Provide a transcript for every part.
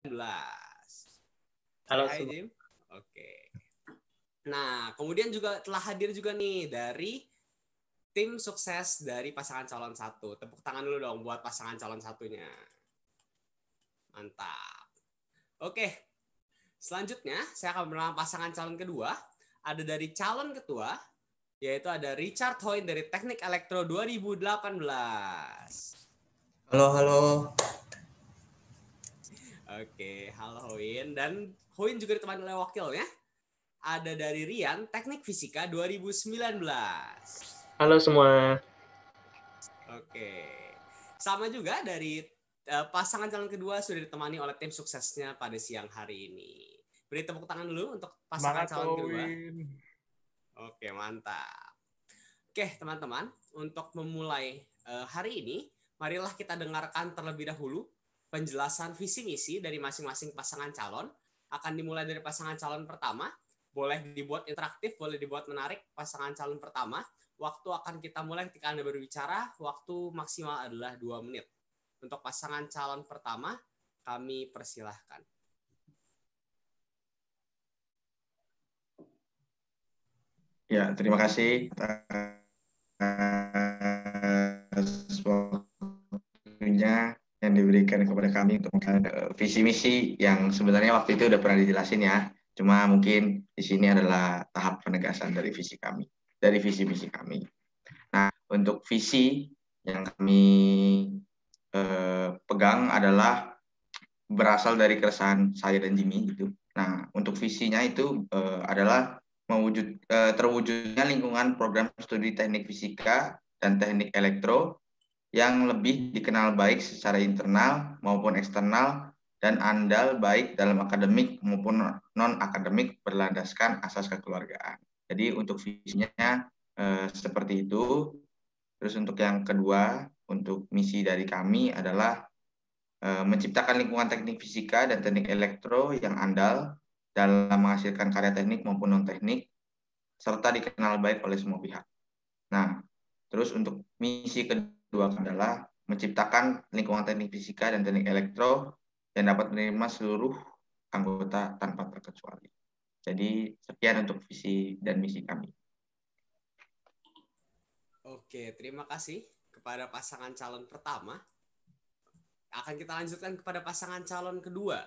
Halo Hai semua. Jim. Oke. Nah, kemudian juga telah hadir juga nih dari tim sukses dari pasangan calon satu. Tepuk tangan dulu dong buat pasangan calon satunya. Mantap. Oke. Selanjutnya, saya akan mengenal pasangan calon kedua. Ada dari calon ketua, yaitu ada Richard Hoyne dari Teknik Elektro 2018. Halo. Oke, halo Hoyne. Dan Hoyne juga ditemani oleh wakilnya. Ada dari Rian, Teknik Fisika 2019. Halo semua. Oke. Sama juga dari pasangan calon kedua sudah ditemani oleh tim suksesnya pada siang hari ini. Beri tepuk tangan dulu untuk pasangan calon kedua. Oke, mantap. Oke, teman-teman, untuk memulai hari ini, marilah kita dengarkan terlebih dahulu penjelasan visi misi dari masing-masing pasangan calon. Akan dimulai dari pasangan calon pertama. Boleh dibuat interaktif, boleh dibuat menarik. Pasangan calon pertama, waktu akan kita mulai ketika Anda berbicara. Waktu maksimal adalah 2 menit. Untuk pasangan calon pertama, kami persilahkan. Ya, terima kasih waktunya yang diberikan kepada kami untuk visi misi yang sebenarnya waktu itu udah pernah dijelasin ya. Cuma mungkin di sini adalah tahap penegasan dari visi kami, dari visi misi kami. Nah, untuk visi yang kami pegang adalah berasal dari keresahan saya dan Jimmy gitu. Nah, untuk visinya itu adalah terwujudnya lingkungan program studi teknik fisika dan teknik elektro yang lebih dikenal baik secara internal maupun eksternal dan andal baik dalam akademik maupun non-akademik berlandaskan asas kekeluargaan. Jadi untuk visinya seperti itu. Terus untuk yang kedua, untuk misi dari kami adalah menciptakan lingkungan teknik fisika dan teknik elektro yang andal dalam menghasilkan karya teknik maupun non-teknik, serta dikenal baik oleh semua pihak. Nah, terus untuk misi kedua adalah menciptakan lingkungan teknik fisika dan teknik elektro yang dapat menerima seluruh anggota tanpa terkecuali. Jadi, sekian untuk visi dan misi kami. Oke, terima kasih kepada pasangan calon pertama. Akan kita lanjutkan kepada pasangan calon kedua.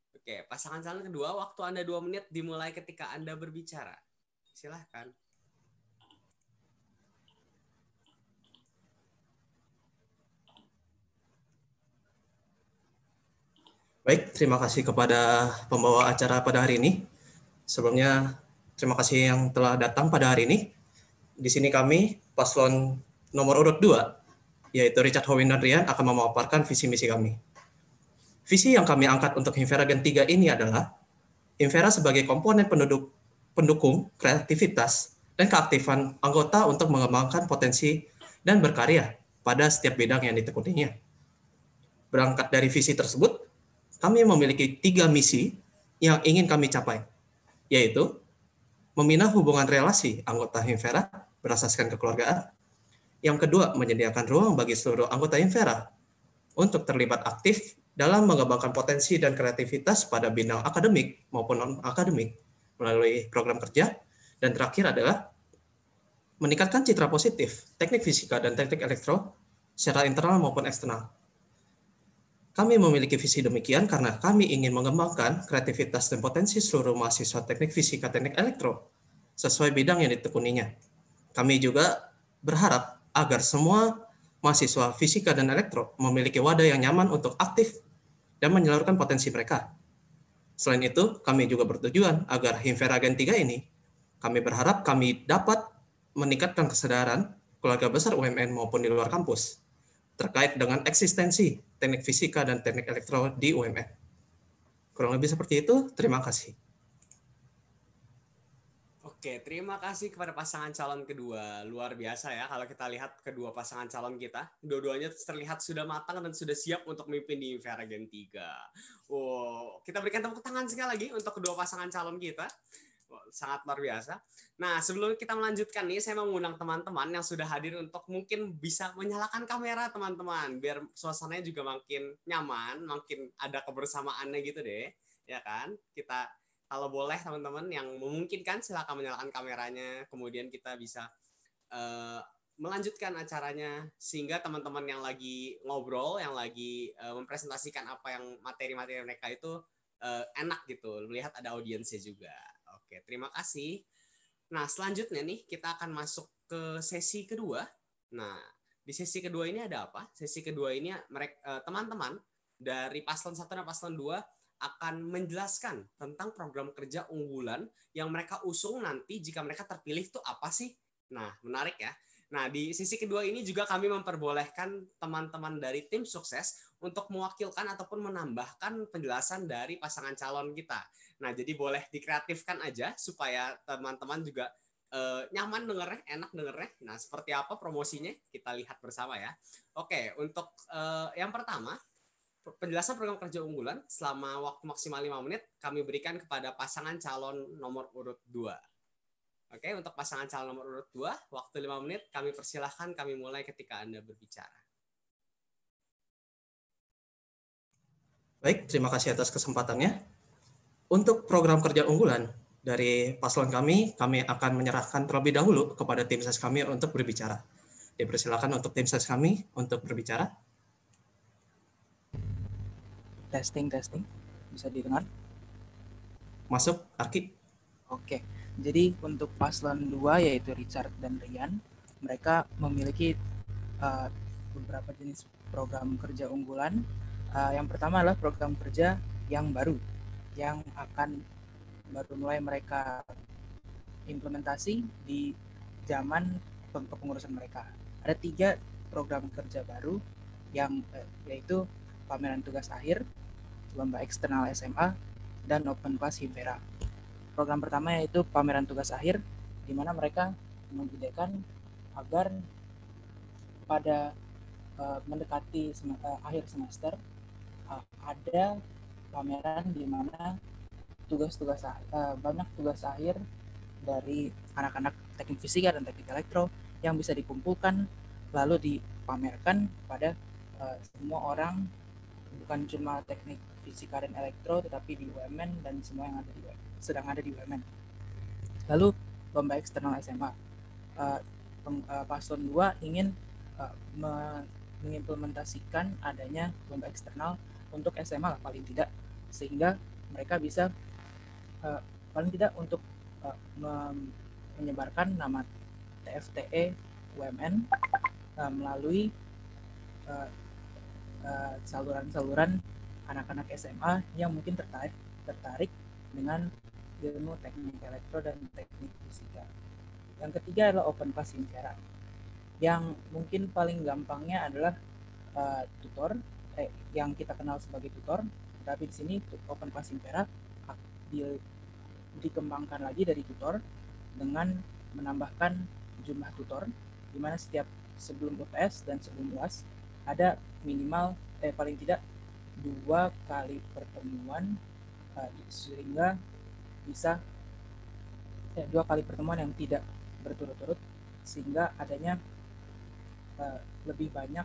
Oke, pasangan calon kedua, waktu Anda 2 menit dimulai ketika Anda berbicara. Silahkan. Baik, terima kasih kepada pembawa acara pada hari ini. Sebelumnya, terima kasih yang telah datang pada hari ini. Di sini kami, paslon nomor urut 2, yaitu Richard Hoyne dan Rian, akan memaparkan visi misi kami. Visi yang kami angkat untuk Himfera Gen 3 ini adalah Himfera sebagai komponen pendukung kreativitas dan keaktifan anggota untuk mengembangkan potensi dan berkarya pada setiap bidang yang ditekuninya. Berangkat dari visi tersebut, kami memiliki 3 misi yang ingin kami capai, yaitu membina hubungan relasi anggota Himfera berasaskan kekeluargaan. Yang kedua, menyediakan ruang bagi seluruh anggota Himfera untuk terlibat aktif dalam mengembangkan potensi dan kreativitas pada bidang akademik maupun non-akademik melalui program kerja. Dan terakhir adalah meningkatkan citra positif teknik fisika dan teknik elektro secara internal maupun eksternal. Kami memiliki visi demikian karena kami ingin mengembangkan kreativitas dan potensi seluruh mahasiswa teknik fisika, teknik elektro sesuai bidang yang ditekuninya. Kami juga berharap agar semua mahasiswa fisika dan elektro memiliki wadah yang nyaman untuk aktif dan menyalurkan potensi mereka. Selain itu, kami juga bertujuan agar Himfera Gen 3 ini, kami berharap kami dapat meningkatkan kesadaran keluarga besar UMN maupun di luar kampus terkait dengan eksistensi teknik fisika dan teknik elektro di UMN. Kurang lebih seperti itu, terima kasih. Oke, terima kasih kepada pasangan calon kedua. Luar biasa ya kalau kita lihat kedua pasangan calon kita. Dua-duanya terlihat sudah matang dan sudah siap untuk memimpin di Himfera Gen 3. Wow, kita berikan tepuk tangan sekali lagi untuk kedua pasangan calon kita. sangat luar biasa. Nah, sebelum kita melanjutkan nih, saya mau mengundang teman-teman yang sudah hadir untuk mungkin bisa menyalakan kamera teman-teman, biar suasananya juga makin nyaman, makin ada kebersamaannya gitu deh, ya kan? Kita kalau boleh teman-teman yang memungkinkan silakan menyalakan kameranya, kemudian kita bisa melanjutkan acaranya sehingga teman-teman yang lagi ngobrol, yang lagi mempresentasikan apa yang materi-materi mereka itu enak gitu, melihat ada audiensnya juga. Oke, terima kasih. Nah, selanjutnya nih kita akan masuk ke sesi kedua. Nah, di sesi kedua ini ada apa? Sesi kedua ini mereka teman-teman dari paslon 1 dan paslon 2 akan menjelaskan tentang program kerja unggulan yang mereka usung nanti jika mereka terpilih itu apa sih? Nah, menarik ya. Nah, di sisi kedua ini juga kami memperbolehkan teman-teman dari tim sukses untuk mewakilkan ataupun menambahkan penjelasan dari pasangan calon kita. Nah, jadi boleh dikreatifkan aja supaya teman-teman juga nyaman dengernya, enak dengernya. Nah, seperti apa promosinya? Kita lihat bersama ya. Oke, untuk yang pertama, penjelasan program kerja unggulan selama waktu maksimal 5 menit kami berikan kepada pasangan calon nomor urut 2. Oke, untuk pasangan calon nomor urut 2, waktu 5 menit kami persilahkan, kami mulai ketika Anda berbicara. Baik, terima kasih atas kesempatannya. Untuk program kerja unggulan dari paslon kami akan menyerahkan terlebih dahulu kepada tim ses kami untuk berbicara. Dipersilakan untuk tim ses kami untuk berbicara. Testing. Bisa didengar? Masuk, Arki. Oke. Jadi untuk paslon 2 yaitu Richard dan Rian, mereka memiliki beberapa jenis program kerja unggulan. Yang pertama adalah program kerja yang baru, yang akan baru mulai mereka implementasi di zaman kepengurusan mereka. Ada 3 program kerja baru yang yaitu pameran tugas akhir, lomba eksternal SMA, dan Open Class Himvera. Program pertama yaitu pameran tugas akhir, di mana mereka mengidekan agar pada mendekati akhir semester ada pameran di mana banyak tugas akhir dari anak-anak teknik fisika dan teknik elektro yang bisa dikumpulkan lalu dipamerkan pada semua orang, bukan cuma teknik fisika dan elektro tetapi di UMN dan semua yang sedang ada di UMN. Lalu lomba eksternal SMA, paslon 2 ingin mengimplementasikan adanya lomba eksternal untuk SMA lah paling tidak, sehingga mereka bisa paling tidak untuk menyebarkan nama TFTE UMN melalui saluran-saluran anak-anak SMA yang mungkin tertarik dengan ilmu teknik elektro dan teknik fisika. Yang ketiga adalah Open Class Himvera, yang mungkin paling gampangnya adalah tutor, yang kita kenal sebagai tutor. Tapi di sini Open Class Himvera dikembangkan lagi dari tutor dengan menambahkan jumlah tutor, di mana setiap sebelum UTS dan sebelum UAS ada minimal paling tidak 2 kali pertemuan, sehingga bisa 2 kali pertemuan yang tidak berturut-turut, sehingga adanya lebih banyak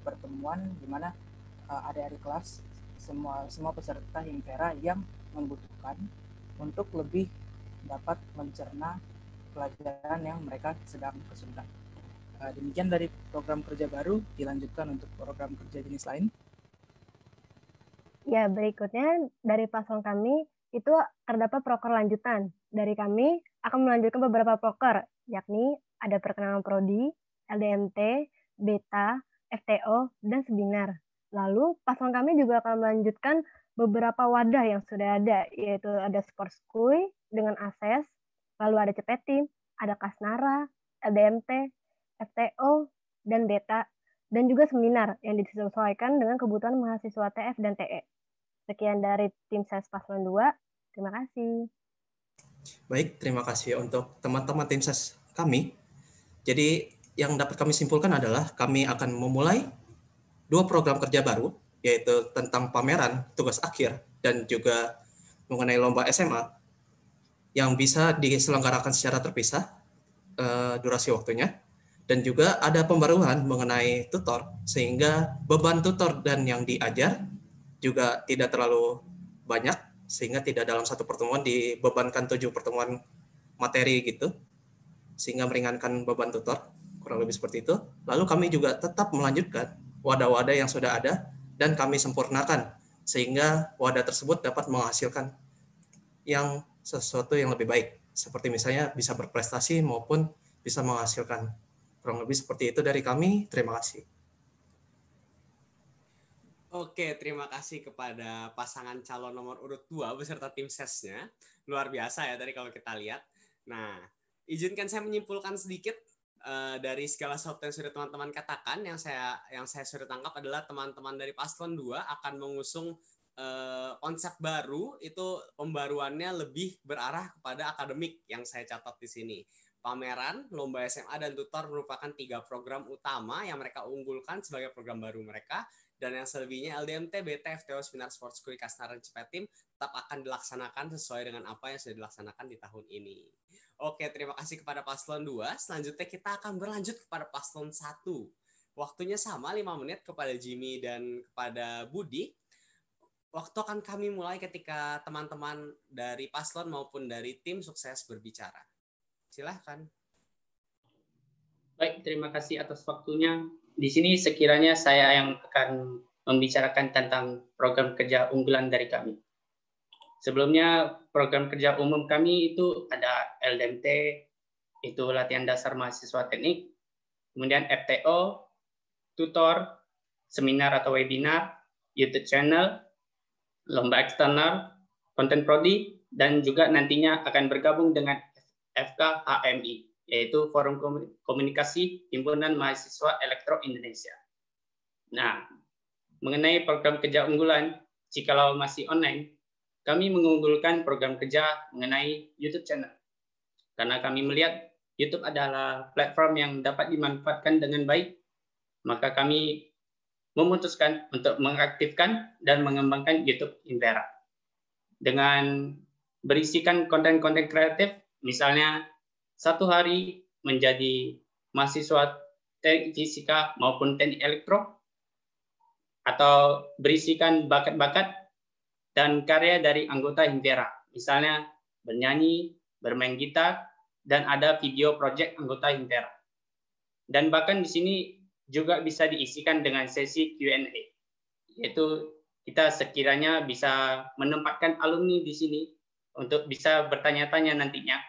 pertemuan di mana adik-adik kelas semua peserta Himvera yang membutuhkan untuk lebih dapat mencerna pelajaran yang mereka sedang kesulitan. Demikian dari program kerja baru, dilanjutkan untuk program kerja jenis lain. Ya, berikutnya dari paslon kami itu terdapat proker lanjutan. Dari kami akan melanjutkan beberapa proker, yakni ada perkenalan prodi, LDMT, beta, FTO, dan seminar. Lalu paslon kami juga akan melanjutkan beberapa wadah yang sudah ada, yaitu ada Sportskui dengan ASES, lalu ada Cepetim, ada Kasnara, LDMT, FTO, dan beta, dan juga seminar yang disesuaikan dengan kebutuhan mahasiswa TF dan TE. Sekian dari tim ses paslon 2. Terima kasih. Baik, terima kasih untuk teman-teman tim ses kami. Jadi yang dapat kami simpulkan adalah kami akan memulai 2 program kerja baru, yaitu tentang pameran tugas akhir dan juga mengenai lomba SMA yang bisa diselenggarakan secara terpisah durasi waktunya, dan juga ada pembaruan mengenai tutor sehingga beban tutor dan yang diajar juga tidak terlalu banyak sehingga tidak dalam satu pertemuan dibebankan 7 pertemuan materi gitu sehingga meringankan beban tutor, kurang lebih seperti itu. Lalu kami juga tetap melanjutkan wadah-wadah yang sudah ada dan kami sempurnakan sehingga wadah tersebut dapat menghasilkan yang sesuatu yang lebih baik, seperti misalnya bisa berprestasi maupun bisa menghasilkan. Kurang lebih seperti itu dari kami. Terima kasih. Oke, terima kasih kepada pasangan calon nomor urut 2 beserta tim sesnya. Luar biasa ya tadi kalau kita lihat. Nah, izinkan saya menyimpulkan sedikit dari segala sesuatu yang sudah teman-teman katakan. Yang saya sudah tangkap adalah teman-teman dari paslon 2 akan mengusung konsep baru, itu pembaruannya lebih berarah kepada akademik yang saya catat di sini. Pameran, lomba SMA, dan tutor merupakan 3 program utama yang mereka unggulkan sebagai program baru mereka, dan yang selebihnya LDMT, BT, FTO, Seminar Sports School, Kasnaran, Cipetim tetap akan dilaksanakan sesuai dengan apa yang sudah dilaksanakan di tahun ini. Oke, terima kasih kepada paslon 2. Selanjutnya kita akan berlanjut kepada paslon 1. Waktunya sama 5 menit kepada Jimmy dan kepada Budi. Waktu akan kami mulai ketika teman-teman dari paslon maupun dari tim sukses berbicara. Silahkan. Baik, terima kasih atas waktunya. Di sini sekiranya saya yang akan membicarakan tentang program kerja unggulan dari kami. Sebelumnya, program kerja umum kami itu ada LDMT, itu latihan dasar mahasiswa teknik, kemudian FTO, tutor, seminar atau webinar, YouTube channel, lomba eksternal, konten prodi, dan juga nantinya akan bergabung dengan FKHMI, yaitu Forum Komunikasi Himpunan Mahasiswa Elektro Indonesia. Nah, mengenai program kerja unggulan, jikalau masih online, kami mengunggulkan program kerja mengenai YouTube channel. Karena kami melihat YouTube adalah platform yang dapat dimanfaatkan dengan baik, maka kami memutuskan untuk mengaktifkan dan mengembangkan YouTube Invera. Dengan berisikan konten-konten kreatif, misalnya satu hari menjadi mahasiswa teknik fisika maupun teknik elektro, atau berisikan bakat-bakat dan karya dari anggota Invera, misalnya bernyanyi, bermain gitar, dan ada video project anggota Invera. Dan bahkan di sini juga bisa diisikan dengan sesi Q&A, yaitu kita sekiranya bisa menempatkan alumni di sini untuk bisa bertanya-tanya nantinya.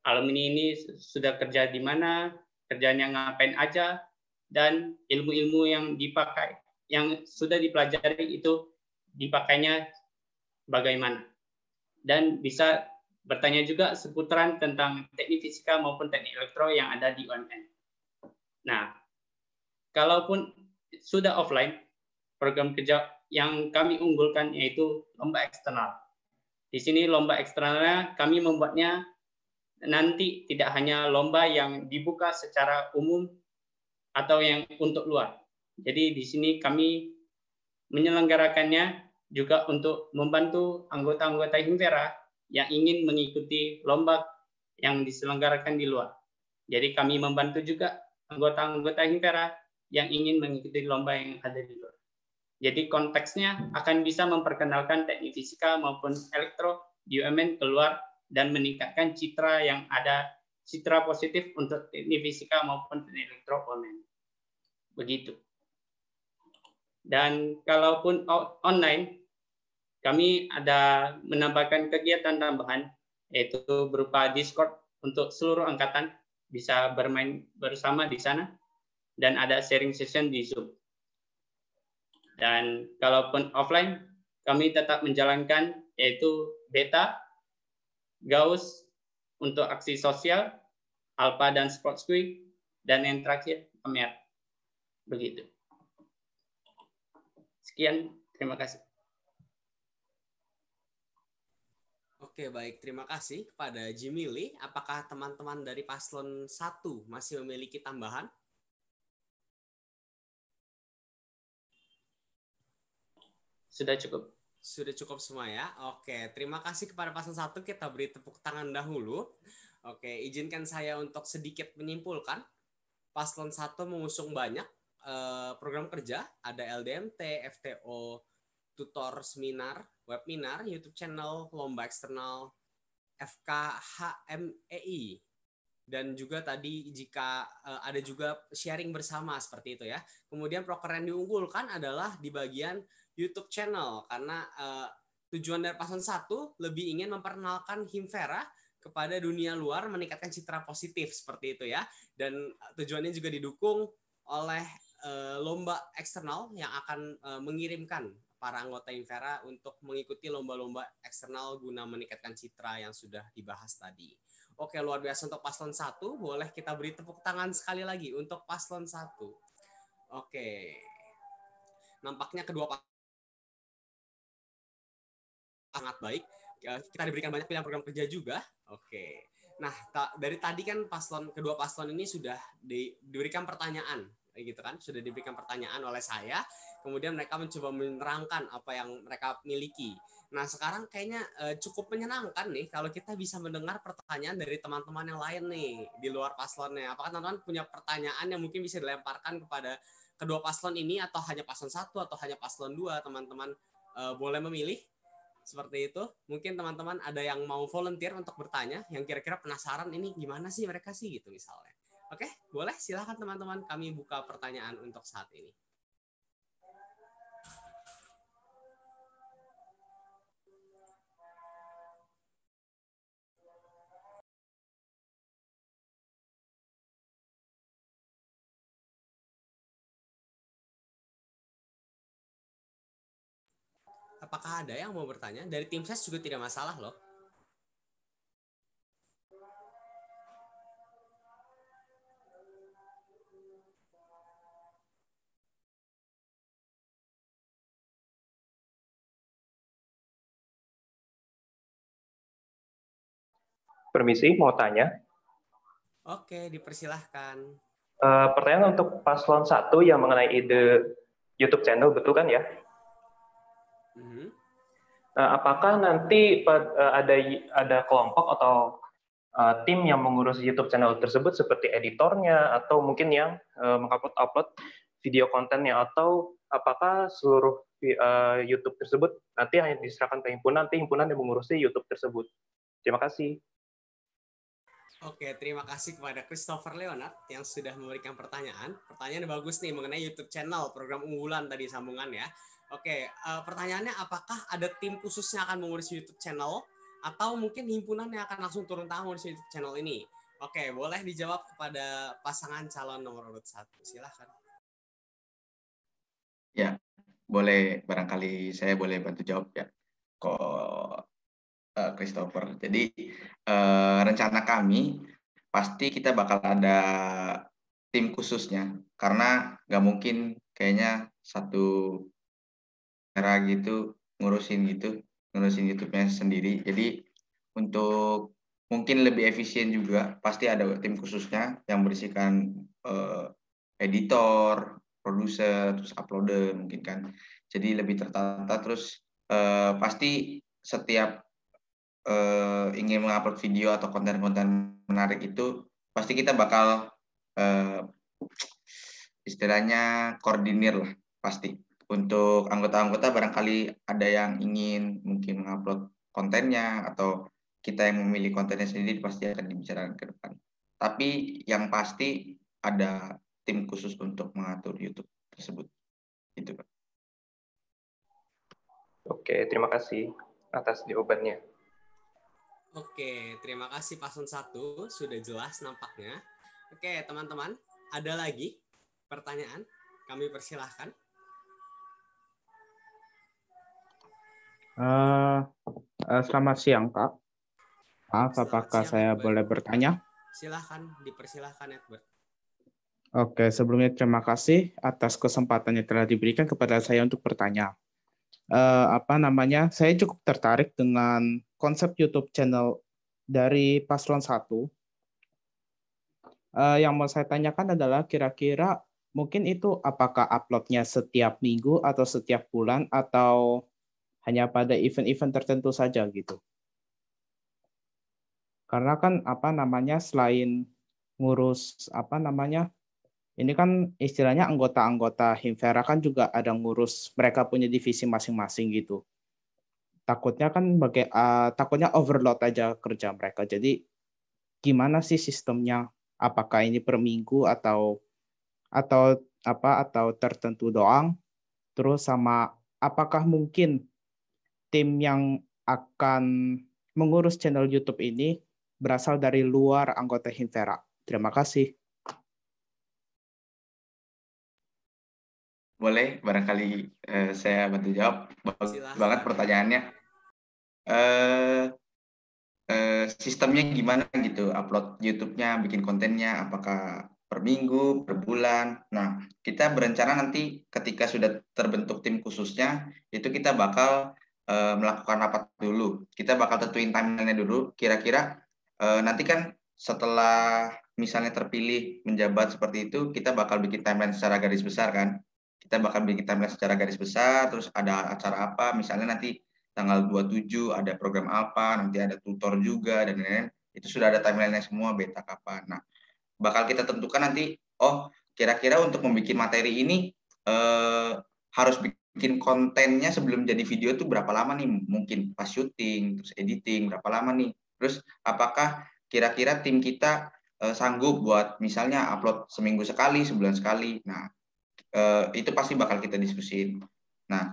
Alumni ini sudah kerja di mana, kerjanya ngapain aja, dan ilmu-ilmu yang dipakai, yang sudah dipelajari itu dipakainya bagaimana. Dan bisa bertanya juga seputaran tentang teknik fisika maupun teknik elektro yang ada di UMN. Nah, kalaupun sudah offline, program kerja yang kami unggulkan yaitu lomba eksternal. Di sini lomba eksternalnya kami membuatnya nanti tidak hanya lomba yang dibuka secara umum atau yang untuk luar. Jadi di sini kami menyelenggarakannya juga untuk membantu anggota-anggota Invera yang ingin mengikuti lomba yang diselenggarakan di luar. Jadi kami membantu juga anggota-anggota Invera yang ingin mengikuti lomba yang ada di luar. Jadi konteksnya akan bisa memperkenalkan teknik fisika maupun elektro di UMN keluar dan meningkatkan citra yang ada, citra positif untuk teknik fisika maupun teknik elektro UMN. Begitu. Dan kalaupun online, kami ada menambahkan kegiatan tambahan, yaitu berupa Discord untuk seluruh angkatan bisa bermain bersama di sana, dan ada sharing session di Zoom. Dan kalaupun offline, kami tetap menjalankan yaitu Beta, Gauss untuk aksi sosial, Alpha dan Sports Quick, dan yang terakhir, Pamer. Begitu. Sekian, terima kasih. Oke, baik. Terima kasih kepada Jimmy Lee. Apakah teman-teman dari paslon 1 masih memiliki tambahan? Sudah cukup. Sudah cukup semua ya. Oke, terima kasih kepada paslon 1. Kita beri tepuk tangan dahulu. Oke, izinkan saya untuk sedikit menyimpulkan. Paslon 1 mengusung banyak program kerja. Ada LDMT, FTO, tutor seminar, webinar, YouTube channel, lomba eksternal, FKHMEI. Dan juga tadi jika ada juga sharing bersama seperti itu ya. Kemudian proker yang diunggulkan adalah di bagian YouTube channel karena tujuan dari paslon 1 lebih ingin memperkenalkan Himvera kepada dunia luar, meningkatkan citra positif seperti itu ya. Dan tujuannya juga didukung oleh lomba eksternal yang akan mengirimkan para anggota Himvera untuk mengikuti lomba-lomba eksternal guna meningkatkan citra yang sudah dibahas tadi. Oke, luar biasa untuk paslon 1. Boleh kita beri tepuk tangan sekali lagi untuk paslon 1. Oke. Nampaknya kedua sangat baik. Kita diberikan banyak pilihan program kerja juga. Oke. Nah, dari tadi kan kedua paslon ini sudah diberikan pertanyaan, gitu kan? Sudah diberikan pertanyaan oleh saya. Kemudian mereka mencoba menerangkan apa yang mereka miliki. Nah, sekarang kayaknya cukup menyenangkan nih kalau kita bisa mendengar pertanyaan dari teman-teman yang lain nih di luar paslonnya. Apakah teman-teman punya pertanyaan yang mungkin bisa dilemparkan kepada kedua paslon ini atau hanya paslon 1 atau hanya paslon 2? Teman-teman boleh memilih. Seperti itu. Mungkin teman-teman ada yang mau volunteer untuk bertanya, yang kira-kira penasaran ini gimana sih mereka sih gitu misalnya. Oke, boleh silakan teman-teman, kami buka pertanyaan untuk saat ini. Apakah ada yang mau bertanya? Dari tim ses juga tidak masalah loh. Permisi, mau tanya. Oke, dipersilahkan. Pertanyaan untuk paslon 1 yang mengenai ide YouTube channel, betul kan ya? Apakah nanti ada kelompok atau tim yang mengurus YouTube channel tersebut seperti editornya atau mungkin yang mengupload video kontennya, atau apakah seluruh YouTube tersebut nanti hanya diserahkan ke himpunan, nanti himpunan yang mengurusi YouTube tersebut? Terima kasih. Oke, terima kasih kepada Christopher Leonard yang sudah memberikan pertanyaan. Pertanyaannya bagus nih mengenai YouTube channel, program unggulan tadi sambungan ya. Oke, pertanyaannya apakah ada tim khususnya akan mengurus YouTube channel atau mungkin himpunan yang akan langsung turun tangan mengurus YouTube channel ini? Oke, boleh dijawab kepada pasangan calon nomor urut 1. Silahkan. Ya, boleh, barangkali saya boleh bantu jawab ya, kok Christopher. Jadi rencana kami pasti kita bakal ada tim khususnya, karena nggak mungkin kayaknya satu cara gitu ngurusin YouTube-nya sendiri. Jadi untuk mungkin lebih efisien juga pasti ada tim khususnya yang berisikan editor, produser, terus uploader mungkin kan. Jadi lebih tertata, terus pasti setiap ingin mengupload video atau konten-konten menarik itu pasti kita bakal istilahnya koordinir lah pasti. Untuk anggota-anggota barangkali ada yang ingin mungkin mengupload kontennya atau kita yang memilih kontennya sendiri, pasti akan dibicarakan ke depan. Tapi yang pasti ada tim khusus untuk mengatur YouTube tersebut. Gitu, Pak. Oke, terima kasih atas jawabannya. Oke, terima kasih paslon 1, sudah jelas nampaknya. Oke, teman-teman, ada lagi pertanyaan? Kami persilahkan. Selamat siang, Kak. Maaf, apakah saya boleh bertanya? Silahkan, dipersilahkan, Edward. Oke, sebelumnya terima kasih atas kesempatan yang telah diberikan kepada saya untuk bertanya. Saya cukup tertarik dengan konsep YouTube channel dari paslon 1. Yang mau saya tanyakan adalah kira-kira mungkin itu apakah uploadnya setiap minggu atau setiap bulan, atau hanya pada event-event tertentu saja gitu. Karena kan selain ngurus ini kan istilahnya anggota-anggota Himvera kan juga ada ngurus, mereka punya divisi masing-masing gitu. Takutnya takutnya overload aja kerja mereka. Jadi gimana sih sistemnya? Apakah ini per minggu atau tertentu doang? Terus sama apakah mungkin tim yang akan mengurus channel YouTube ini berasal dari luar anggota Himvera? Terima kasih. Boleh, barangkali saya bantu jawab. Bagus banget pertanyaannya. Sistemnya gimana gitu? Upload YouTube-nya, bikin kontennya, apakah per minggu, per bulan? Nah, kita berencana nanti ketika sudah terbentuk tim khususnya, itu kita bakal melakukan rapat dulu. Kita bakal tentuin timeline-nya dulu. Kira-kira nanti kan setelah misalnya terpilih menjabat seperti itu, kita bakal bikin timeline secara garis besar kan? Kita bakal bikin timeline secara garis besar, terus ada acara apa, misalnya nanti tanggal 27 ada program apa, nanti ada tutor juga, dan lain-lain. Itu sudah ada timeline-nya semua, beta kapan. Nah, bakal kita tentukan nanti, oh kira-kira untuk membuat materi ini harus bikin kontennya sebelum jadi video itu berapa lama nih? Mungkin pas syuting, terus editing, berapa lama nih? Terus apakah kira-kira tim kita sanggup buat misalnya upload seminggu sekali, sebulan sekali? Nah, itu pasti bakal kita diskusin. Nah,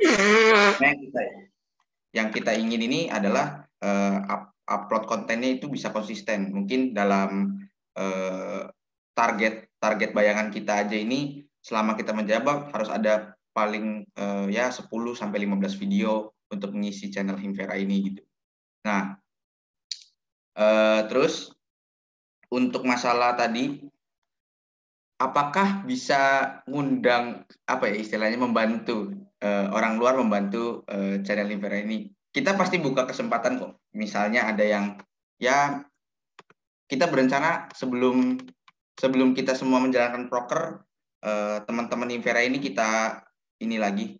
yang kita ingin ini adalah upload kontennya itu bisa konsisten. Mungkin dalam target bayangan kita aja ini selama kita menjabat harus ada paling 10 sampai 15 video untuk mengisi channel Himvera ini gitu. Nah, terus untuk masalah tadi, apakah bisa ngundang istilahnya membantu orang luar membantu channel Himvera ini? Kita pasti buka kesempatan kok. Misalnya ada yang kita berencana sebelum kita semua menjalankan proker, teman-teman Himvera ini kita ini lagi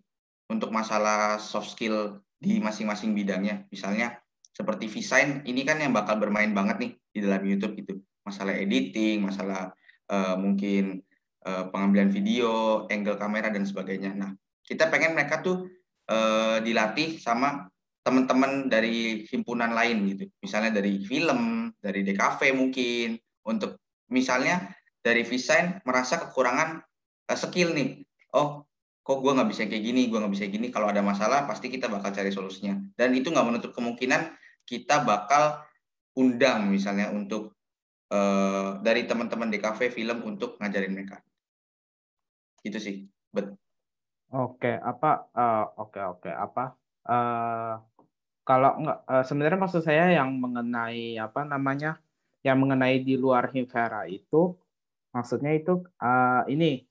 untuk masalah soft skill di masing-masing bidangnya. Misalnya seperti Vsign ini kan yang bakal bermain banget nih di dalam YouTube gitu. Masalah editing, masalah mungkin pengambilan video, angle kamera dan sebagainya. Nah, kita pengen mereka tuh dilatih sama teman-teman dari himpunan lain gitu. Misalnya dari film, dari DKV mungkin. Untuk misalnya dari Vsign merasa kekurangan skill nih. Oh, kok gue nggak bisa kayak gini, gue nggak bisa gini. Kalau ada masalah, pasti kita bakal cari solusinya. Dan itu nggak menutup kemungkinan kita bakal undang misalnya untuk dari teman-teman DKV film untuk ngajarin mereka. Itu sih. Oke, kalau sebenarnya maksud saya yang mengenai yang mengenai di luar Himvera itu maksudnya itu ini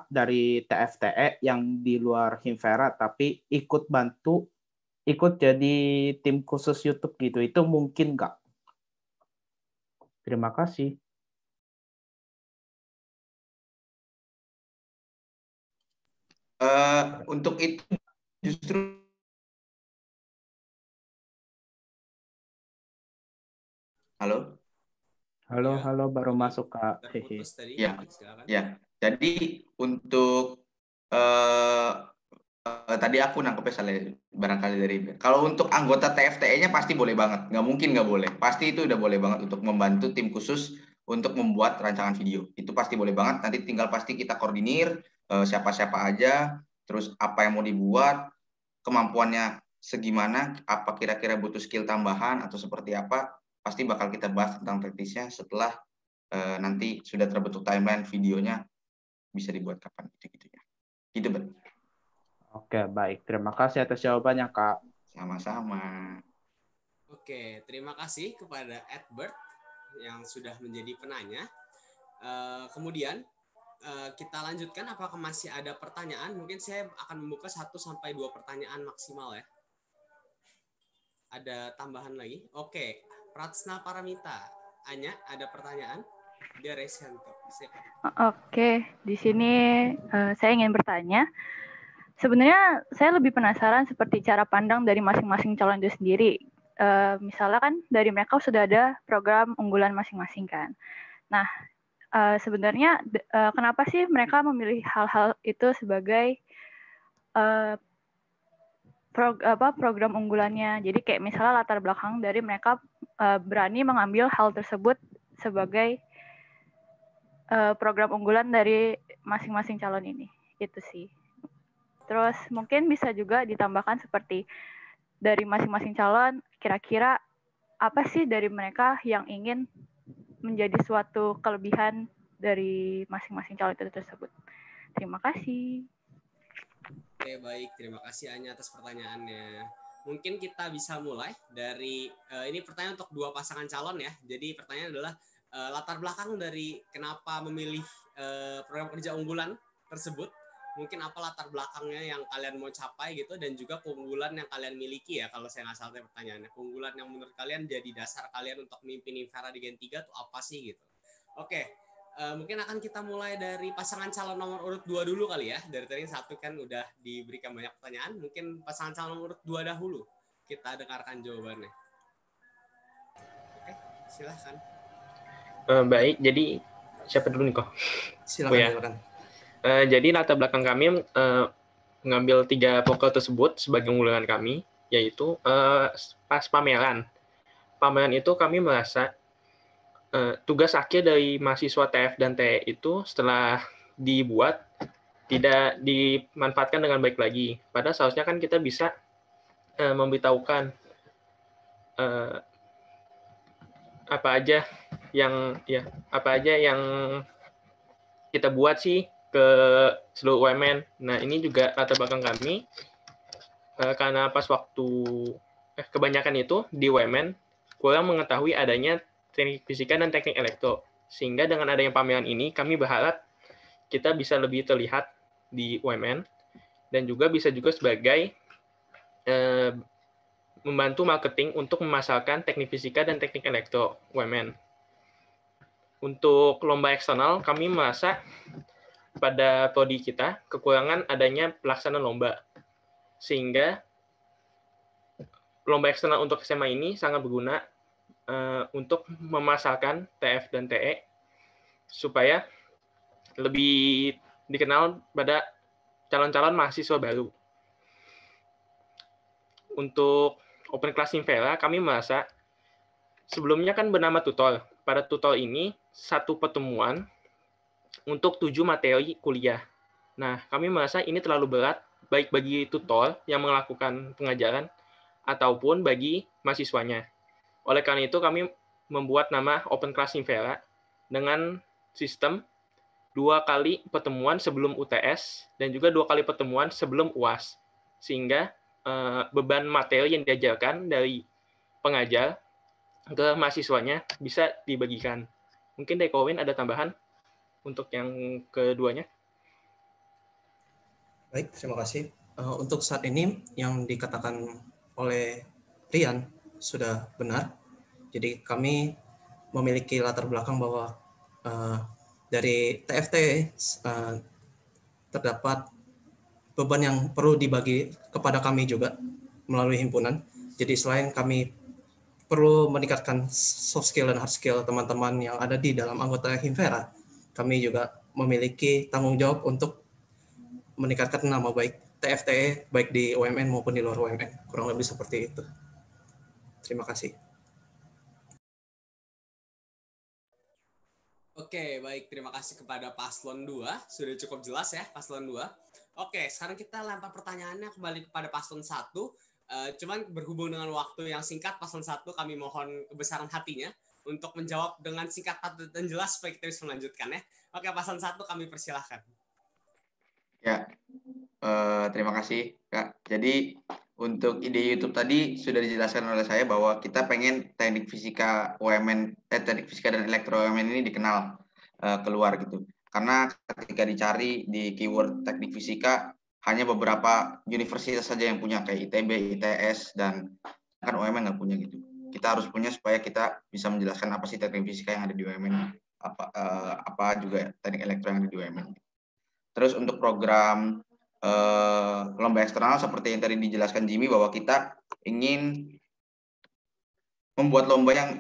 dari TFTE yang di luar Himvera tapi ikut jadi tim khusus YouTube gitu, itu mungkin nggak? Terima kasih. Untuk itu justru halo, baru masuk Kak. Ya. Jadi untuk tadi aku nangkepnya salah barangkali dari kalau untuk anggota TFTE-nya pasti boleh banget, nggak mungkin nggak boleh, pasti itu udah boleh banget untuk membantu tim khusus untuk membuat rancangan video, itu pasti boleh banget. Nanti tinggal pasti kita koordinir siapa-siapa aja, terus apa yang mau dibuat, kemampuannya segimana, apa kira-kira butuh skill tambahan atau seperti apa, pasti bakal kita bahas tentang teknisnya setelah nanti sudah terbentuk timeline videonya bisa dibuat kapan gitu ya. Gitu, Bet. Oke, baik. Terima kasih atas jawabannya, Kak. Sama-sama. Oke, terima kasih kepada Edward yang sudah menjadi penanya. Kemudian kita lanjutkan, apakah masih ada pertanyaan? Mungkin saya akan membuka 1-2 pertanyaan maksimal ya. Ada tambahan lagi? Oke, Pratsna Paramita. Anya, ada pertanyaan? Dia raise hand. Oke, di sini saya ingin bertanya. Sebenarnya saya lebih penasaran seperti cara pandang dari masing-masing calon itu sendiri. Misalnya kan dari mereka sudah ada program unggulan masing-masing kan. Nah, sebenarnya kenapa sih mereka memilih hal-hal itu sebagai program unggulannya? Jadi kayak misalnya latar belakang dari mereka berani mengambil hal tersebut sebagai program unggulan dari masing-masing calon ini. Itu sih. Terus mungkin bisa juga ditambahkan seperti dari masing-masing calon, kira-kira apa sih dari mereka yang ingin menjadi suatu kelebihan dari masing-masing calon itu tersebut. Terima kasih. Oke, baik. Terima kasih Anya atas pertanyaannya. Mungkin kita bisa mulai dari, ini pertanyaan untuk dua pasangan calon ya. Jadi pertanyaan adalah latar belakang dari kenapa memilih program kerja unggulan tersebut. Mungkin apa latar belakangnya yang kalian mau capai gitu, dan juga keunggulan yang kalian miliki ya, kalau saya nggak salah pertanyaannya. Keunggulan yang menurut kalian jadi dasar kalian untuk memimpin Infera di Gen 3 itu apa sih gitu. Oke, mungkin akan kita mulai dari pasangan calon nomor urut 2 dulu kali ya. Dari tadi satu kan udah diberikan banyak pertanyaan, mungkin pasangan calon nomor urut 2 dahulu. Kita dengarkan jawabannya. Oke, silahkan. Baik, jadi siapa dulu nih kok? Silakan. Jadi latar belakang kami mengambil 3 proker tersebut sebagai unggulan kami, yaitu pas pameran. Pameran itu kami merasa tugas akhir dari mahasiswa TF dan TE itu setelah dibuat tidak dimanfaatkan dengan baik lagi. Padahal seharusnya kan kita bisa memberitahukan apa aja yang kita buat sih ke seluruh UMN. Nah, ini juga latar belakang kami karena pas waktu kebanyakan itu di UMN kurang mengetahui adanya teknik fisika dan teknik elektro. Sehingga dengan adanya pameran ini kami berharap kita bisa lebih terlihat di UMN dan juga bisa juga sebagai membantu marketing untuk memasarkan teknik fisika dan teknik elektro UMN. Untuk lomba eksternal kami merasa pada prodi kita kekurangan adanya pelaksanaan lomba, sehingga lomba eksternal untuk SMA ini sangat berguna untuk memasarkan TF dan TE supaya lebih dikenal pada calon-calon mahasiswa baru. Untuk Open Class Infera kami merasa sebelumnya kan bernama tutor. Pada tutor ini satu pertemuan untuk 7 materi kuliah. Nah, kami merasa ini terlalu berat, baik bagi tutor yang melakukan pengajaran, ataupun bagi mahasiswanya. Oleh karena itu, kami membuat nama Open Class Infera dengan sistem 2 kali pertemuan sebelum UTS, dan juga 2 kali pertemuan sebelum UAS. Sehingga beban materi yang diajarkan dari pengajar ke mahasiswanya bisa dibagikan. Mungkin dari Kowin ada tambahan untuk yang keduanya? Baik, terima kasih. Untuk saat ini yang dikatakan oleh Rian sudah benar. Jadi kami memiliki latar belakang bahwa dari TFT terdapat beban yang perlu dibagi kepada kami juga melalui himpunan. Jadi selain kami perlu meningkatkan soft skill dan hard skill teman-teman yang ada di dalam anggota Himfera, kami juga memiliki tanggung jawab untuk meningkatkan nama baik TFTE baik di UMN maupun di luar UMN. Kurang lebih seperti itu. Terima kasih. Oke, baik. Terima kasih kepada Paslon 2. Sudah cukup jelas ya, Paslon 2. Oke, sekarang kita lempar pertanyaannya kembali kepada Paslon 1. Cuman berhubung dengan waktu yang singkat, Paslon 1 kami mohon kebesaran hatinya untuk menjawab dengan singkat dan jelas supaya kita bisa melanjutkan ya. Oke, Paslon 1 kami persilahkan. Ya, terima kasih Kak. Jadi untuk ide YouTube tadi sudah dijelaskan oleh saya bahwa kita pengen teknik fisika UMN, teknik fisika dan elektro UMN ini dikenal keluar gitu. Karena ketika dicari di keyword teknik fisika hanya beberapa universitas saja yang punya kayak ITB, ITS, dan kan UMN nggak punya gitu. Kita harus punya supaya kita bisa menjelaskan apa sih teknik fisika yang ada di UMN, apa juga teknik elektro yang ada di UMN. Terus untuk program lomba eksternal seperti yang tadi dijelaskan Jimmy, bahwa kita ingin membuat lomba yang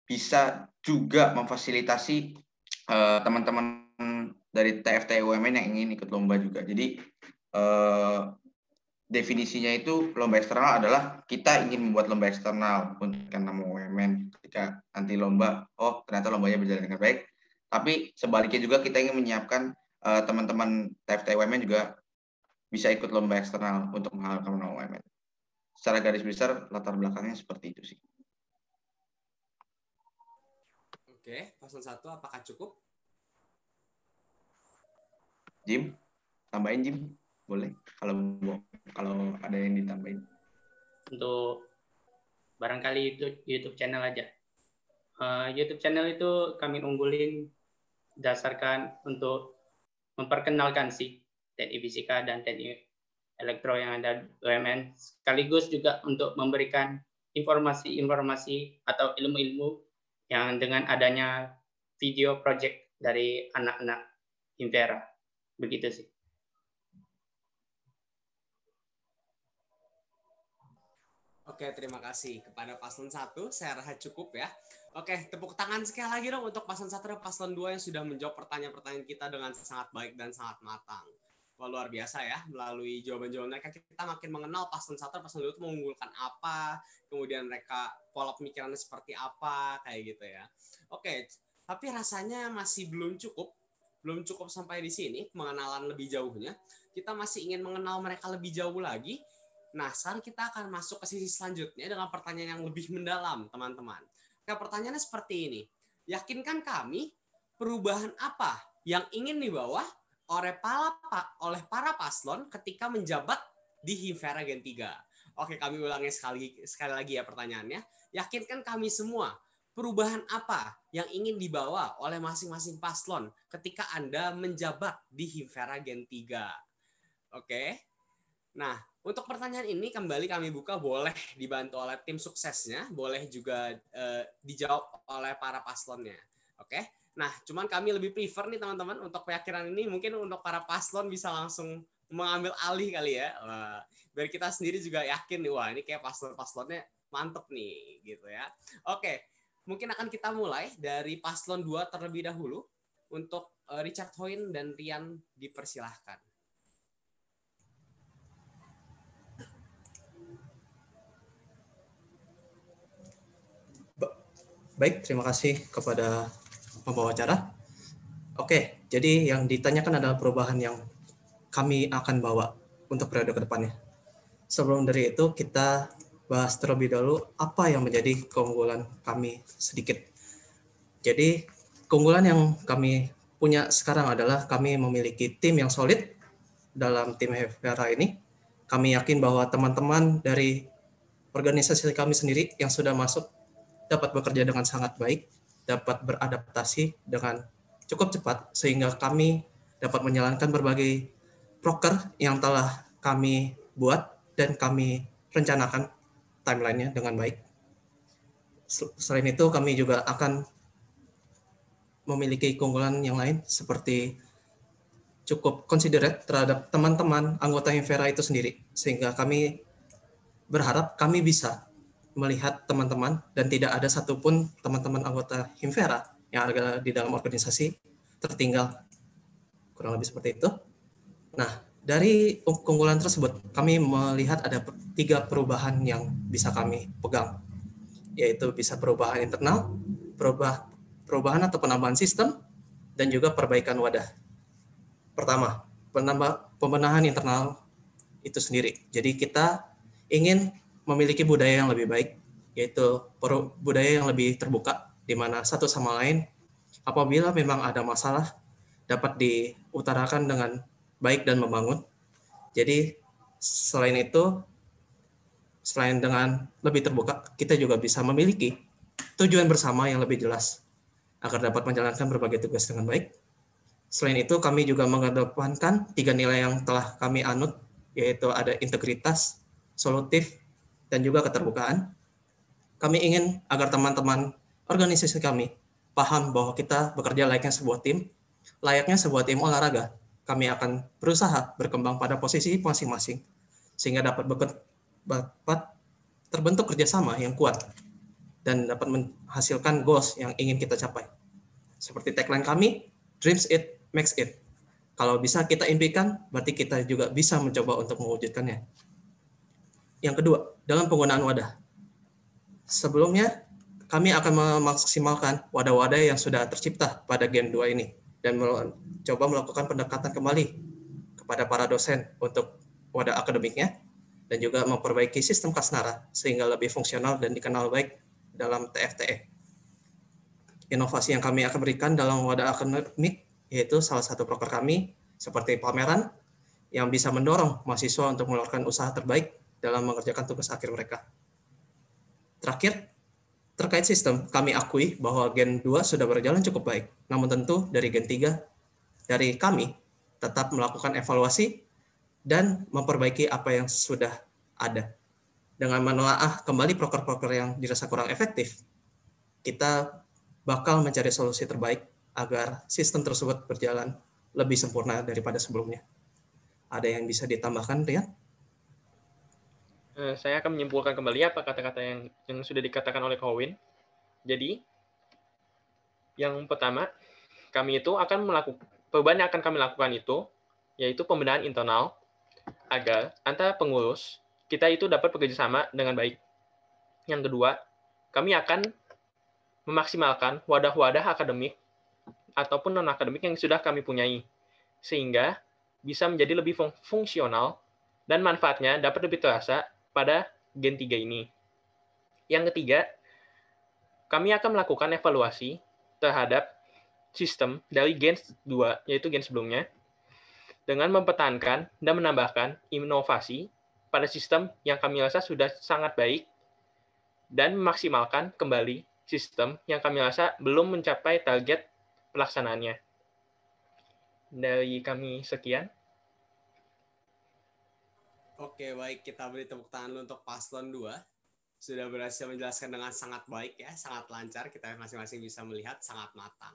bisa juga memfasilitasi teman-teman dari TFT UMN yang ingin ikut lomba juga. Jadi definisinya itu lomba eksternal adalah kita ingin membuat lomba eksternal untuk nama UMN. Ketika nanti lomba, oh ternyata lombanya berjalan dengan baik. Tapi sebaliknya juga kita ingin menyiapkan teman-teman TFT UMN juga bisa ikut lomba eksternal untuk mengharapkan nama UMN. Secara garis besar latar belakangnya seperti itu sih. Oke, paslon 1 apakah cukup? Jim, tambahin Jim. Boleh kalau ada yang ditambahin. Untuk barangkali YouTube channel aja. YouTube channel itu kami unggulin dasarkan untuk memperkenalkan sih teknik fisika dan teknik elektro yang ada UMN, sekaligus juga untuk memberikan informasi-informasi atau ilmu-ilmu yang dengan adanya video project dari anak-anak Himvera. Begitu sih. Oke, terima kasih kepada paslon 1. Saya rasa cukup ya. Oke, tepuk tangan sekali lagi dong untuk paslon 1 dan paslon 2 yang sudah menjawab pertanyaan-pertanyaan kita dengan sangat baik dan sangat matang. Wah, luar biasa ya. Melalui jawaban-jawaban mereka, kita makin mengenal paslon 1 dan paslon 2 itu mengunggulkan apa, kemudian mereka pola pemikirannya seperti apa, kayak gitu ya. Oke, tapi rasanya masih belum cukup sampai di sini pengenalan lebih jauhnya. Kita masih ingin mengenal mereka lebih jauh lagi. Nah, sekarang kita akan masuk ke sisi selanjutnya dengan pertanyaan yang lebih mendalam, teman-teman. Nah, pertanyaannya seperti ini. Yakinkan kami perubahan apa yang ingin dibawa oleh para paslon ketika menjabat di Himvera Gen 3. Oke, kami ulangi sekali lagi ya pertanyaannya. Yakinkan kami semua perubahan apa yang ingin dibawa oleh masing-masing paslon ketika Anda menjabat di Himvera Gen 3. Oke. Nah, untuk pertanyaan ini kembali kami buka, boleh dibantu oleh tim suksesnya, boleh juga dijawab oleh para paslonnya. Oke. Nah, cuman kami lebih prefer nih teman-teman untuk keyakinan ini mungkin untuk para paslon bisa langsung mengambil alih kali ya. Biar kita sendiri juga yakin nih, wah ini kayak paslonnya mantep nih gitu ya. Oke. Mungkin akan kita mulai dari paslon 2 terlebih dahulu. Untuk Richard Hoin dan Rian dipersilahkan. Baik, terima kasih kepada pembawa acara. Oke, jadi yang ditanyakan adalah perubahan yang kami akan bawa untuk periode ke depannya. Sebelum dari itu, kita bahas terlebih dahulu apa yang menjadi keunggulan kami sedikit. Jadi, keunggulan yang kami punya sekarang adalah kami memiliki tim yang solid dalam tim Himvera ini. Kami yakin bahwa teman-teman dari organisasi kami sendiri yang sudah masuk dapat bekerja dengan sangat baik, dapat beradaptasi dengan cukup cepat, sehingga kami dapat menjalankan berbagai proker yang telah kami buat dan kami rencanakan timeline-nya dengan baik. Selain itu, kami juga akan memiliki keunggulan yang lain seperti cukup considerate terhadap teman-teman anggota Himvera itu sendiri, sehingga kami berharap kami bisa melihat teman-teman dan tidak ada satupun teman-teman anggota Himvera yang ada di dalam organisasi tertinggal. Kurang lebih seperti itu. Nah, dari keunggulan tersebut, kami melihat ada 3 perubahan yang bisa kami pegang, yaitu bisa perubahan internal, perubahan atau penambahan sistem, dan juga perbaikan wadah. Pertama, pembenahan internal itu sendiri. Jadi kita ingin memiliki budaya yang lebih baik, yaitu budaya yang lebih terbuka, di mana satu sama lain apabila memang ada masalah dapat diutarakan dengan baik dan membangun. Jadi selain itu, selain dengan lebih terbuka, kita juga bisa memiliki tujuan bersama yang lebih jelas agar dapat menjalankan berbagai tugas dengan baik. Selain itu, kami juga mengedepankan 3 nilai yang telah kami anut, yaitu ada integritas, solutif, dan juga keterbukaan. Kami ingin agar teman-teman organisasi kami paham bahwa kita bekerja layaknya sebuah tim olahraga, kami akan berusaha berkembang pada posisi masing-masing, sehingga dapat terbentuk kerjasama yang kuat dan dapat menghasilkan goals yang ingin kita capai. Seperti tagline kami, dreams it, makes it. Kalau bisa kita impikan, berarti kita juga bisa mencoba untuk mewujudkannya. Yang kedua, dalam penggunaan wadah. Sebelumnya, kami akan memaksimalkan wadah-wadah yang sudah tercipta pada Gen 2 ini dan coba melakukan pendekatan kembali kepada para dosen untuk wadah akademiknya dan juga memperbaiki sistem Kasnara sehingga lebih fungsional dan dikenal baik dalam TFTE. Inovasi yang kami akan berikan dalam wadah akademik yaitu salah satu proker kami seperti pameran yang bisa mendorong mahasiswa untuk mengeluarkan usaha terbaik dalam mengerjakan tugas akhir mereka. Terakhir, terkait sistem, kami akui bahwa Gen 2 sudah berjalan cukup baik. Namun tentu dari Gen 3, dari kami tetap melakukan evaluasi dan memperbaiki apa yang sudah ada. Dengan menelaah kembali proker-proker yang dirasa kurang efektif, kita bakal mencari solusi terbaik agar sistem tersebut berjalan lebih sempurna daripada sebelumnya. Ada yang bisa ditambahkan, Rian? Saya akan menyimpulkan kembali apa kata-kata yang sudah dikatakan oleh Kowin. Jadi, yang pertama, kami itu akan melakukan perubahan yang akan kami lakukan itu, yaitu pembenahan internal agar antara pengurus kita itu dapat bekerja sama dengan baik. Yang kedua, kami akan memaksimalkan wadah-wadah akademik ataupun non-akademik yang sudah kami punyai, sehingga bisa menjadi lebih fungsional dan manfaatnya dapat lebih terasa pada Gen 3 ini. Yang ketiga, kami akan melakukan evaluasi terhadap sistem dari Gen 2, yaitu Gen sebelumnya, dengan mempertahankan dan menambahkan inovasi pada sistem yang kami rasa sudah sangat baik dan memaksimalkan kembali sistem yang kami rasa belum mencapai target pelaksanaannya. Dari kami sekian. Oke, baik. Kita beri tepuk tangan dulu untuk paslon 2. Sudah berhasil menjelaskan dengan sangat baik ya, sangat lancar. Kita masing-masing bisa melihat sangat matang.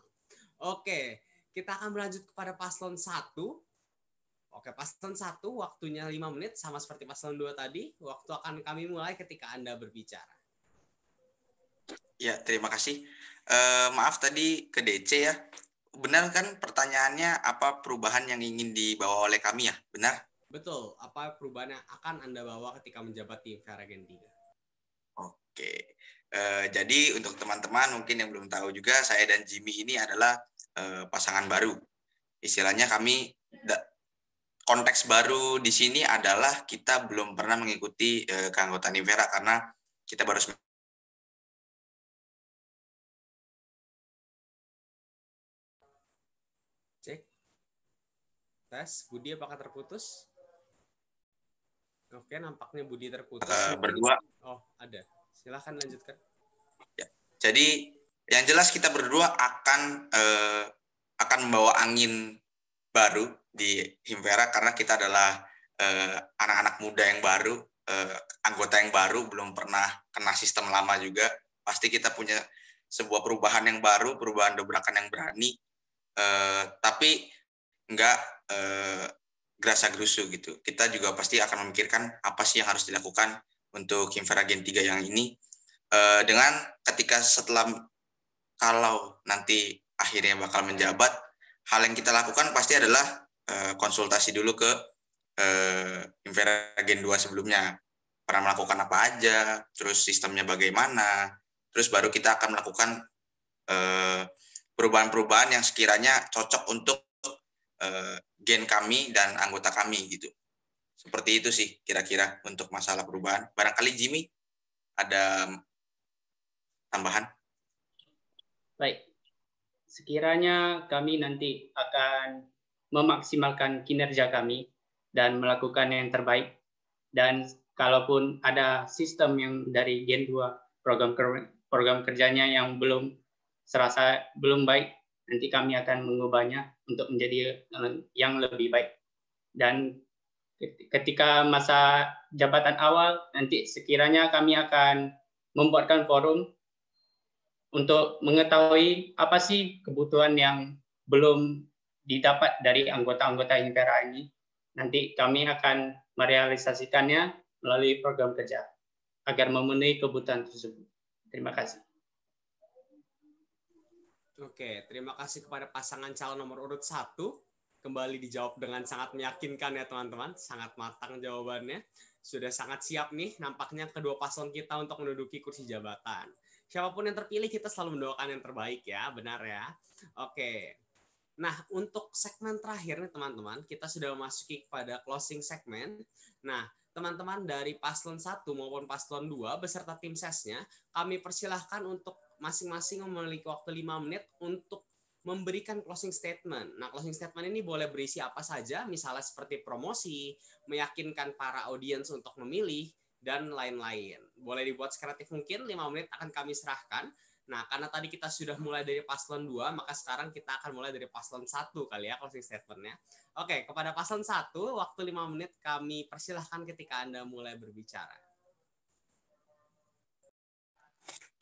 Oke, kita akan berlanjut kepada paslon 1. Oke, paslon 1 waktunya 5 menit sama seperti paslon 2 tadi. Waktu akan kami mulai ketika Anda berbicara. Ya, terima kasih. Maaf tadi ke DC ya. Benar kan pertanyaannya apa perubahan yang ingin dibawa oleh kami ya? Benar? Betul. Apa perubahan yang akan Anda bawa ketika menjabat di Himvera Gen 3? Oke. Jadi untuk teman-teman mungkin yang belum tahu juga, saya dan Jimmy ini adalah pasangan baru. Istilahnya kami, konteks baru di sini adalah kita belum pernah mengikuti keanggotaan Himvera karena kita baru Cek. Tes. Budi apakah terputus? Oke, nampaknya Budi terputus. Berdua. Oh, ada. Silahkan lanjutkan. Ya. Jadi yang jelas kita berdua akan membawa angin baru di Himvera karena kita adalah anak-anak muda yang baru, anggota yang baru, belum pernah kena sistem lama juga. Pasti kita punya sebuah perubahan yang baru, perubahan dobrakan yang berani, tapi enggak gerasa-gerusu gitu. Kita juga pasti akan memikirkan apa sih yang harus dilakukan untuk Himvera Gen 3 yang ini. Dengan ketika kalau nanti akhirnya bakal menjabat, hal yang kita lakukan pasti adalah konsultasi dulu ke Himvera Gen 2 sebelumnya. Pernah melakukan apa aja, terus sistemnya bagaimana, terus baru kita akan melakukan perubahan-perubahan yang sekiranya cocok untuk gen kami dan anggota kami gitu. Seperti itu sih kira-kira untuk masalah perubahan. Barangkali Jimmy ada tambahan? Baik. Sekiranya kami nanti akan memaksimalkan kinerja kami dan melakukan yang terbaik, dan kalaupun ada sistem yang dari Gen 2 program kerjanya yang belum baik, nanti kami akan mengubahnya untuk menjadi yang lebih baik. Dan ketika masa jabatan awal, nanti sekiranya kami akan membuatkan forum untuk mengetahui apa sih kebutuhan yang belum didapat dari anggota-anggota Himfera ini, nanti kami akan merealisasikannya melalui program kerja agar memenuhi kebutuhan tersebut. Terima kasih. Oke, terima kasih kepada pasangan calon nomor urut 1. Kembali dijawab dengan sangat meyakinkan ya teman-teman. Sangat matang jawabannya. Sudah sangat siap nih nampaknya kedua paslon kita untuk menduduki kursi jabatan. Siapapun yang terpilih kita selalu mendoakan yang terbaik ya, benar ya. Oke. Nah, untuk segmen terakhir nih teman-teman, kita sudah memasuki kepada closing segmen. Nah, teman-teman dari paslon 1 maupun paslon 2 beserta tim sesnya, kami persilahkan untuk masing-masing memiliki waktu 5 menit untuk memberikan closing statement. Nah, closing statement ini boleh berisi apa saja, misalnya seperti promosi, meyakinkan para audiens untuk memilih, dan lain-lain. Boleh dibuat sekreatif mungkin, 5 menit akan kami serahkan. Nah, karena tadi kita sudah mulai dari paslon 2, maka sekarang kita akan mulai dari paslon 1 kali ya closing statement-nya. Oke, kepada paslon 1, waktu 5 menit kami persilahkan ketika Anda mulai berbicara.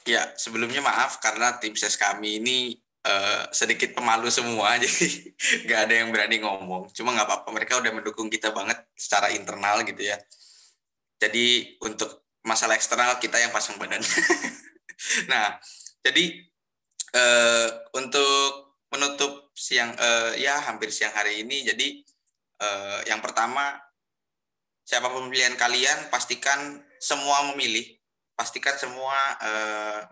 Ya, sebelumnya maaf karena tim ses kami ini sedikit pemalu semua, jadi nggak ada yang berani ngomong. Cuma nggak apa-apa, mereka udah mendukung kita banget secara internal gitu ya. Jadi untuk masalah eksternal kita yang pasang badan. Nah, jadi untuk menutup hampir siang hari ini, jadi yang pertama, siapapun pilihan kalian, pastikan semua memilih, pastikan semua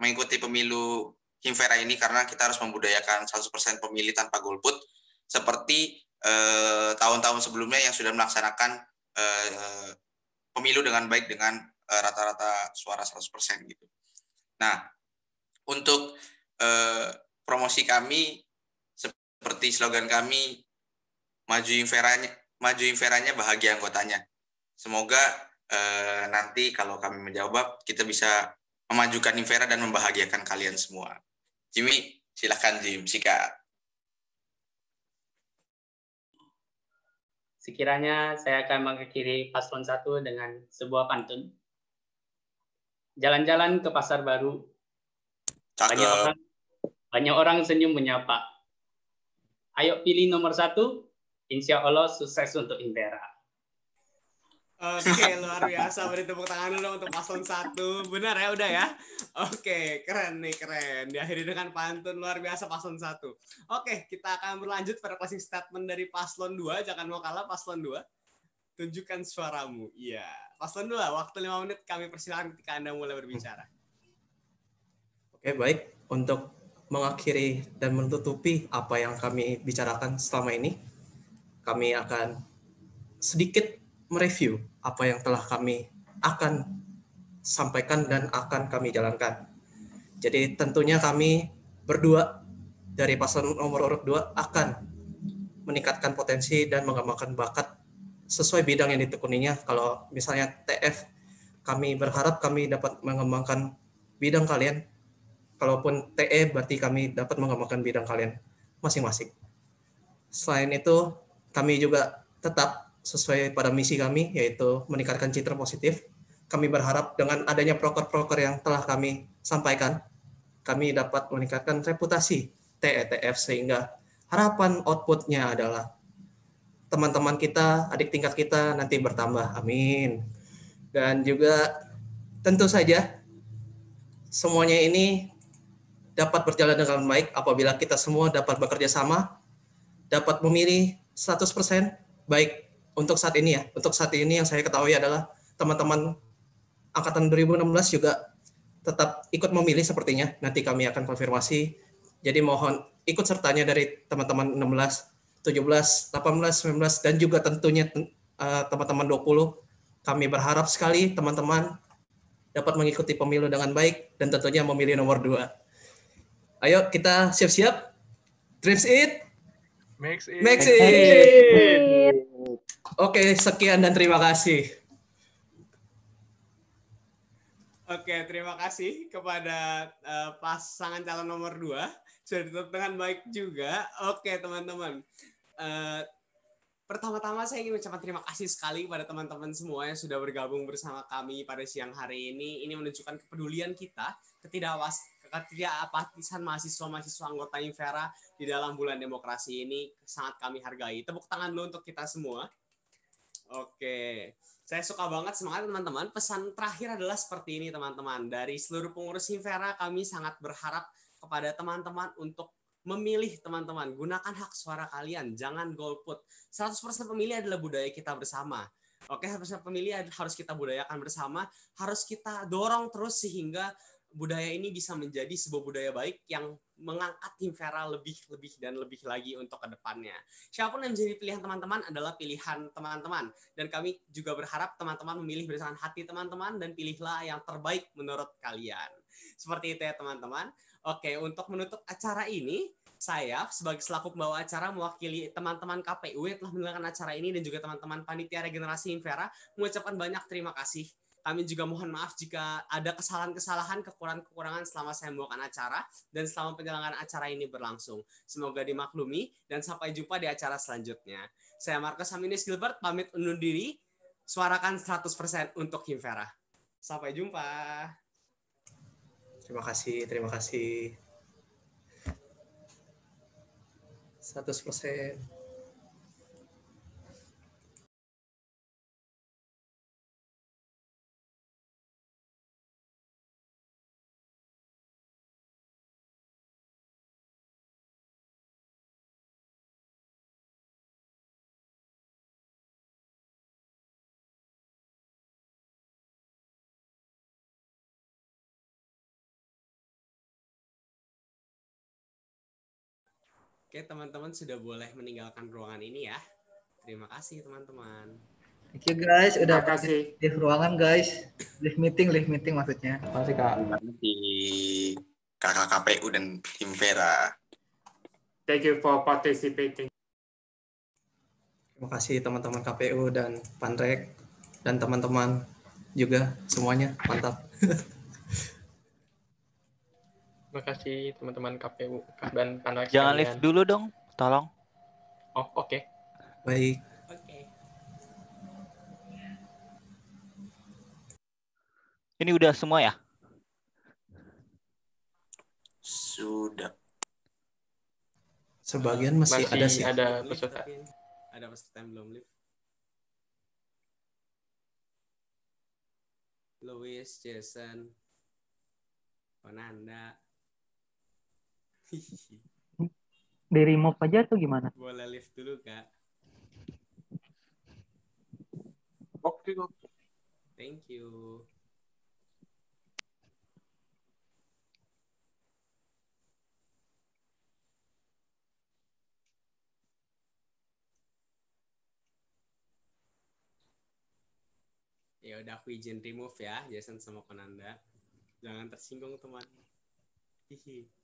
mengikuti pemilu Himfera ini karena kita harus membudayakan 100% pemilih tanpa golput seperti tahun-tahun sebelumnya yang sudah melaksanakan pemilu dengan baik dengan rata-rata suara 100% gitu. Nah, untuk promosi kami seperti slogan kami, maju Himferanya bahagia anggotanya. Semoga nanti kalau kami menjawab kita bisa memajukan Himfera dan membahagiakan kalian semua. Jimmy, silakan Jim, sikat. Sekiranya saya akan mengakhiri paslon 1 dengan sebuah pantun. Jalan-jalan ke pasar baru, banyak orang senyum menyapa. Ayo pilih nomor 1, insya Allah sukses untuk Himfera. Oke, luar biasa. Beri tepuk tangan dulu untuk paslon 1. Benar ya, udah ya? Oke, keren nih, keren. Diakhiri dengan pantun luar biasa paslon 1. Oke, kita akan berlanjut pada closing statement dari paslon 2. Jangan mau kalah paslon 2. Tunjukkan suaramu. Iya. Paslon 2, waktu 5 menit kami persilakan ketika Anda mulai berbicara. Oke, baik. Untuk mengakhiri dan menutupi apa yang kami bicarakan selama ini, kami akan sedikit mereview apa yang telah kami akan sampaikan dan akan kami jalankan. Jadi tentunya kami berdua dari paslon nomor urut 2 akan meningkatkan potensi dan mengembangkan bakat sesuai bidang yang ditekuninya. Kalau misalnya TF, kami berharap kami dapat mengembangkan bidang kalian. Kalaupun TE, berarti kami dapat mengembangkan bidang kalian masing-masing. Selain itu, kami juga tetap sesuai pada misi kami, yaitu meningkatkan citra positif. Kami berharap dengan adanya proker-proker yang telah kami sampaikan, kami dapat meningkatkan reputasi TETF sehingga harapan outputnya adalah teman-teman kita, adik tingkat kita nanti bertambah. Amin. Dan juga tentu saja semuanya ini dapat berjalan dengan baik apabila kita semua dapat bekerja sama, dapat memilih 100% baik untuk saat ini ya. Untuk saat ini yang saya ketahui adalah teman-teman angkatan 2016 juga tetap ikut memilih sepertinya. Nanti kami akan konfirmasi. Jadi mohon ikut sertanya dari teman-teman 16, 17, 18, 19, dan juga tentunya teman-teman 20. Kami berharap sekali teman-teman dapat mengikuti pemilu dengan baik dan tentunya memilih nomor 2. Ayo kita siap-siap. Dreams it. Makes it. Makes it. Oke, sekian dan terima kasih. Oke, terima kasih kepada pasangan calon nomor 2. Sudah ditutup dengan baik juga. Oke, teman-teman. Pertama-tama saya ingin mengucapkan terima kasih sekali kepada teman-teman semua yang sudah bergabung bersama kami pada siang hari ini. Ini menunjukkan kepedulian kita, ketidakapatisan mahasiswa-mahasiswa anggota Himfera di dalam bulan demokrasi ini sangat kami hargai. Tepuk tangan dulu untuk kita semua. Oke, saya suka banget semangat teman-teman. Pesan terakhir adalah seperti ini teman-teman. Dari seluruh pengurus Himfera kami sangat berharap kepada teman-teman untuk memilih teman-teman. Gunakan hak suara kalian, jangan golput. 100% pemilih adalah budaya kita bersama. Oke, 100% pemilih harus kita budayakan bersama, harus kita dorong terus sehingga budaya ini bisa menjadi sebuah budaya baik yang mengangkat Himfera lebih dan lebih lagi untuk kedepannya. Siapapun yang menjadi pilihan teman-teman adalah pilihan teman-teman. Dan kami juga berharap teman-teman memilih berdasarkan hati teman-teman dan pilihlah yang terbaik menurut kalian. Seperti itu ya teman-teman. Oke, untuk menutup acara ini, saya sebagai selaku pembawa acara mewakili teman-teman KPU yang telah menyelenggarakan acara ini dan juga teman-teman panitia regenerasi Himfera mengucapkan banyak terima kasih. Kami juga mohon maaf jika ada kesalahan-kesalahan, kekurangan-kekurangan selama saya membawakan acara dan selama penyelenggaraan acara ini berlangsung. Semoga dimaklumi dan sampai jumpa di acara selanjutnya. Saya Marcus Aminis Gilbert, pamit undur diri. Suarakan 100% untuk Himfera. Sampai jumpa. Terima kasih, terima kasih. 100%. Oke, teman-teman sudah boleh meninggalkan ruangan ini ya. Terima kasih, teman-teman. Thank you guys, udah kasih di ruangan guys. Live meeting maksudnya. Terima kasih Kak. Di kakak KPU dan Himfera. Thank you for participating. Terima kasih teman-teman KPU dan Panrek dan teman-teman juga semuanya. Mantap. Terima kasih teman-teman KPU dan Panrek. Jangan live dulu dong, tolong. Oh, oke. Baik. Oke. Ini udah semua ya? Sudah. Sebagian masih ada sih. Ada peserta. Ada peserta yang belum live. Louis, Jason, Konanda. Di remove aja atau gimana? Boleh live dulu, Kak. Oke. Thank you. Ya udah aku izin remove ya, Jason sama Konanda. Jangan tersinggung, teman. Hihi.